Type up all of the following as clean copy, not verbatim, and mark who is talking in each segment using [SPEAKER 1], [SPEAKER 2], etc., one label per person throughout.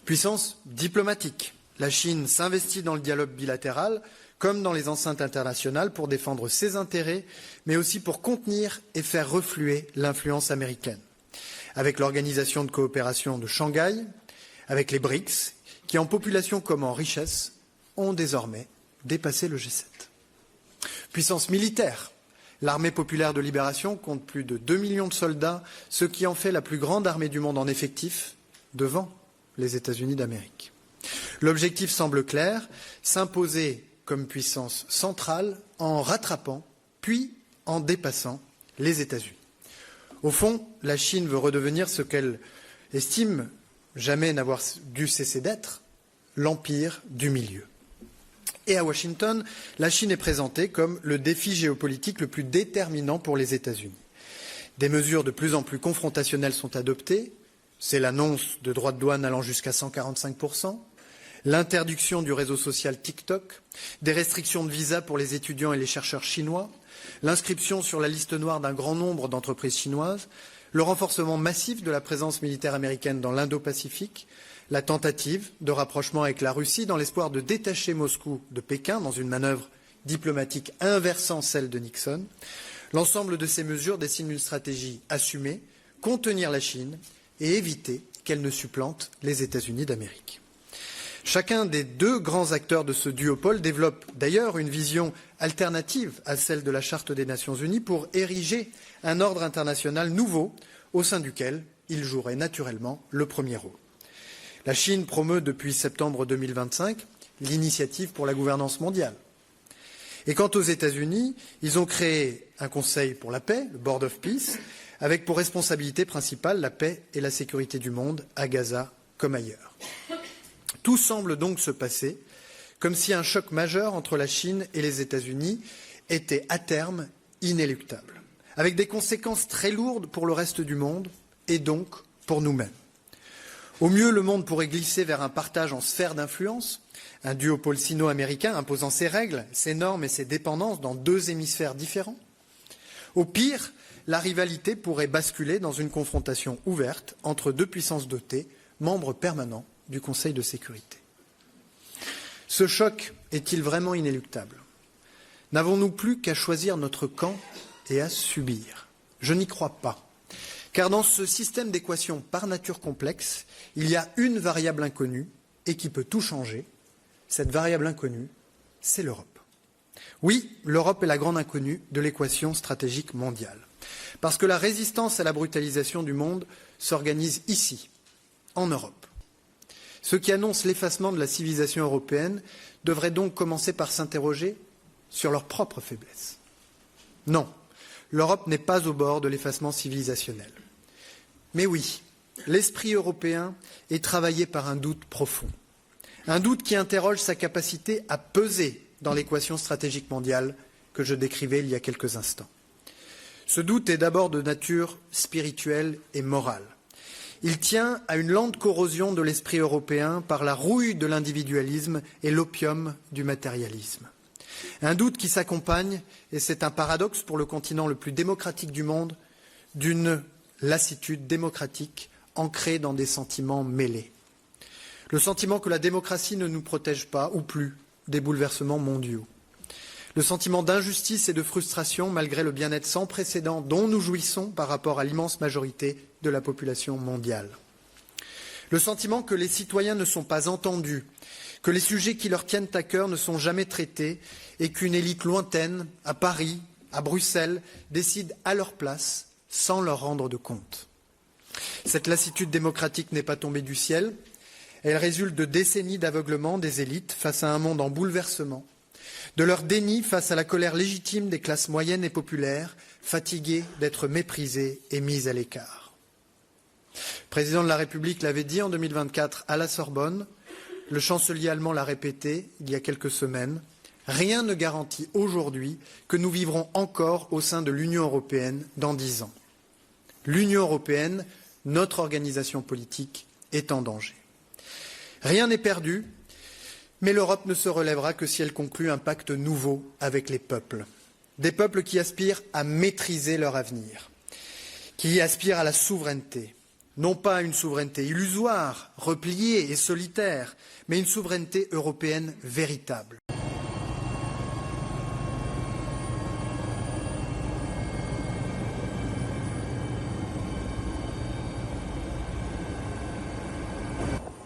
[SPEAKER 1] Puissance diplomatique. La Chine s'investit dans le dialogue bilatéral comme dans les enceintes internationales pour défendre ses intérêts, mais aussi pour contenir et faire refluer l'influence américaine. Avec l'Organisation de coopération de Shanghai, avec les BRICS, qui en population comme en richesse ont désormais dépassé le G7. Puissance militaire. L'armée populaire de libération compte plus de 2 millions de soldats, ce qui en fait la plus grande armée du monde en effectif, devant les États-Unis d'Amérique. L'objectif semble clair, s'imposer comme puissance centrale en rattrapant, puis en dépassant les États-Unis. Au fond, la Chine veut redevenir ce qu'elle estime jamais n'avoir dû cesser d'être, l'empire du milieu. Et à Washington, la Chine est présentée comme le défi géopolitique le plus déterminant pour les États-Unis. Des mesures de plus en plus confrontationnelles sont adoptées. C'est l'annonce de droits de douane allant jusqu'à 145%, l'interdiction du réseau social TikTok, des restrictions de visa pour les étudiants et les chercheurs chinois, l'inscription sur la liste noire d'un grand nombre d'entreprises chinoises, le renforcement massif de la présence militaire américaine dans l'Indo-Pacifique, la tentative de rapprochement avec la Russie dans l'espoir de détacher Moscou de Pékin dans une manœuvre diplomatique inversant celle de Nixon. L'ensemble de ces mesures dessine une stratégie assumée, contenir la Chine et éviter qu'elle ne supplante les États-Unis d'Amérique. Chacun des deux grands acteurs de ce duopole développe d'ailleurs une vision alternative à celle de la Charte des Nations Unies pour ériger un ordre international nouveau au sein duquel il jouerait naturellement le premier rôle. La Chine promeut depuis septembre 2025 l'initiative pour la gouvernance mondiale. Et quant aux États-Unis, ils ont créé un Conseil pour la paix, le Board of Peace, avec pour responsabilité principale la paix et la sécurité du monde, à Gaza comme ailleurs. Tout semble donc se passer comme si un choc majeur entre la Chine et les États-Unis était à terme inéluctable, avec des conséquences très lourdes pour le reste du monde et donc pour nous-mêmes. Au mieux, le monde pourrait glisser vers un partage en sphères d'influence, un duopole sino-américain imposant ses règles, ses normes et ses dépendances dans deux hémisphères différents. Au pire, la rivalité pourrait basculer dans une confrontation ouverte entre deux puissances dotées, membres permanents du Conseil de sécurité. Ce choc est-il vraiment inéluctable? N'avons-nous plus qu'à choisir notre camp et à subir? Je n'y crois pas. Car dans ce système d'équations par nature complexe, il y a une variable inconnue et qui peut tout changer. Cette variable inconnue, c'est l'Europe. Oui, l'Europe est la grande inconnue de l'équation stratégique mondiale. Parce que la résistance à la brutalisation du monde s'organise ici, en Europe. Ceux qui annoncent l'effacement de la civilisation européenne devraient donc commencer par s'interroger sur leurs propres faiblesses. Non, l'Europe n'est pas au bord de l'effacement civilisationnel. Mais oui, l'esprit européen est travaillé par un doute profond. Un doute qui interroge sa capacité à peser dans l'équation stratégique mondiale que je décrivais il y a quelques instants. Ce doute est d'abord de nature spirituelle et morale. Il tient à une lente corrosion de l'esprit européen par la rouille de l'individualisme et l'opium du matérialisme. Un doute qui s'accompagne, et c'est un paradoxe pour le continent le plus démocratique du monde, d'une lassitude démocratique ancrée dans des sentiments mêlés. Le sentiment que la démocratie ne nous protège pas, ou plus, des bouleversements mondiaux. Le sentiment d'injustice et de frustration malgré le bien-être sans précédent dont nous jouissons par rapport à l'immense majorité de la population mondiale. Le sentiment que les citoyens ne sont pas entendus, que les sujets qui leur tiennent à cœur ne sont jamais traités et qu'une élite lointaine, à Paris, à Bruxelles, décide à leur place sans leur rendre de compte. Cette lassitude démocratique n'est pas tombée du ciel. Elle résulte de décennies d'aveuglement des élites face à un monde en bouleversement, de leur déni face à la colère légitime des classes moyennes et populaires, fatiguées d'être méprisées et mises à l'écart. Le président de la République l'avait dit en 2024 à la Sorbonne, le chancelier allemand l'a répété il y a quelques semaines, rien ne garantit aujourd'hui que nous vivrons encore au sein de l'Union européenne dans 10 ans. L'Union européenne, notre organisation politique, est en danger. Rien n'est perdu, mais l'Europe ne se relèvera que si elle conclut un pacte nouveau avec les peuples. Des peuples qui aspirent à maîtriser leur avenir, qui aspirent à la souveraineté, Non pas une souveraineté illusoire, repliée et solitaire, mais une souveraineté européenne véritable.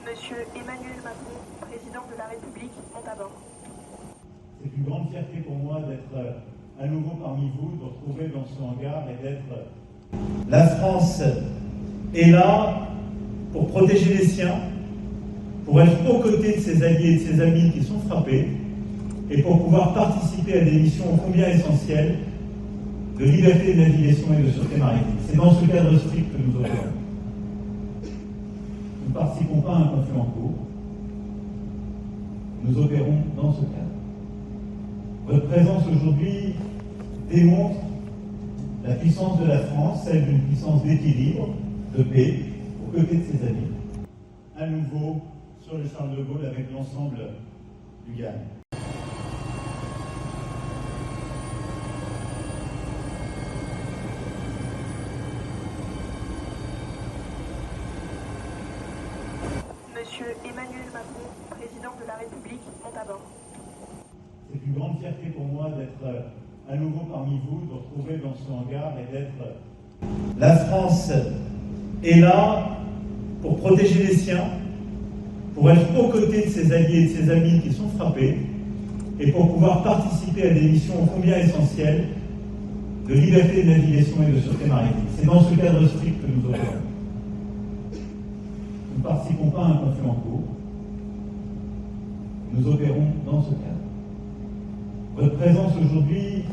[SPEAKER 2] Monsieur Emmanuel Macron, président de la République, monte à bord.
[SPEAKER 3] C'est une grande fierté pour moi d'être à nouveau parmi vous, de retrouver dans ce hangar et d'être... La France est là pour protéger les siens, pour être aux côtés de ses alliés et de ses amis qui sont frappés, et pour pouvoir participer à des missions ô combien essentielles de liberté de navigation et de sûreté maritime. C'est dans ce cadre strict que nous opérons. Nous ne participons pas à un conflit en cours. Nous opérons dans ce cadre. Votre présence aujourd'hui démontre la puissance de la France, celle d'une puissance d'équilibre, de paix, aux côtés de ses amis. À nouveau sur le Charles de Gaulle avec l'ensemble du GAN.
[SPEAKER 2] Monsieur Emmanuel Macron, président de la République, monte à bord.
[SPEAKER 3] C'est une grande fierté pour moi d'être à nouveau parmi vous, de retrouver dans ce hangar et d'être... La France est là pour protéger les siens, pour être aux côtés de ses alliés et de ses amis qui sont frappés, et pour pouvoir participer à des missions ô combien essentielles de liberté de navigation et de sûreté maritime. C'est dans ce cadre strict que nous opérons. Nous ne participons pas à un conflit en cours. Nous opérons dans ce cadre. Votre présence aujourd'hui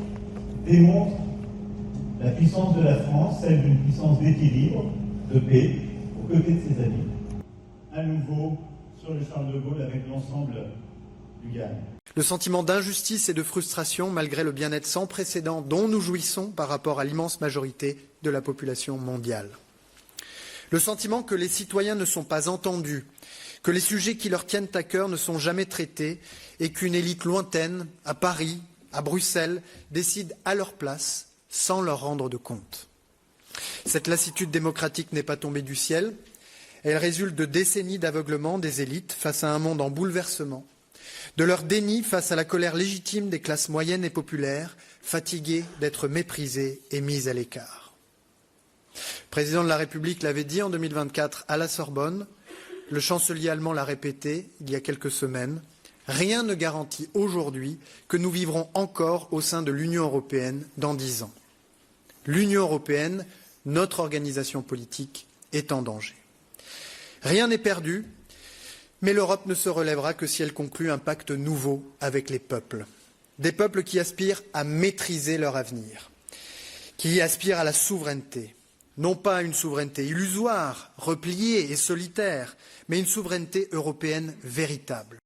[SPEAKER 3] démontre la puissance de la France, celle d'une puissance d'équilibre, de paix, aux côtés de ses amis. À nouveau sur le Charles de Gaulle avec l'ensemble du GAN.
[SPEAKER 1] Le sentiment d'injustice et de frustration, malgré le bien-être sans précédent dont nous jouissons par rapport à l'immense majorité de la population mondiale. Le sentiment que les citoyens ne sont pas entendus, que les sujets qui leur tiennent à cœur ne sont jamais traités et qu'une élite lointaine, à Paris, à Bruxelles, décide à leur place sans leur rendre de compte. Cette lassitude démocratique n'est pas tombée du ciel, elle résulte de décennies d'aveuglement des élites face à un monde en bouleversement, de leur déni face à la colère légitime des classes moyennes et populaires, fatiguées d'être méprisées et mises à l'écart. Le président de la République l'avait dit en 2024 à la Sorbonne, le chancelier allemand l'a répété il y a quelques semaines, rien ne garantit aujourd'hui que nous vivrons encore au sein de l'Union européenne dans 10 ans. L'Union européenne, notre organisation politique, est en danger. Rien n'est perdu, mais l'Europe ne se relèvera que si elle conclut un pacte nouveau avec les peuples. Des peuples qui aspirent à maîtriser leur avenir, qui aspirent à la souveraineté. Non pas une souveraineté illusoire, repliée et solitaire, mais une souveraineté européenne véritable.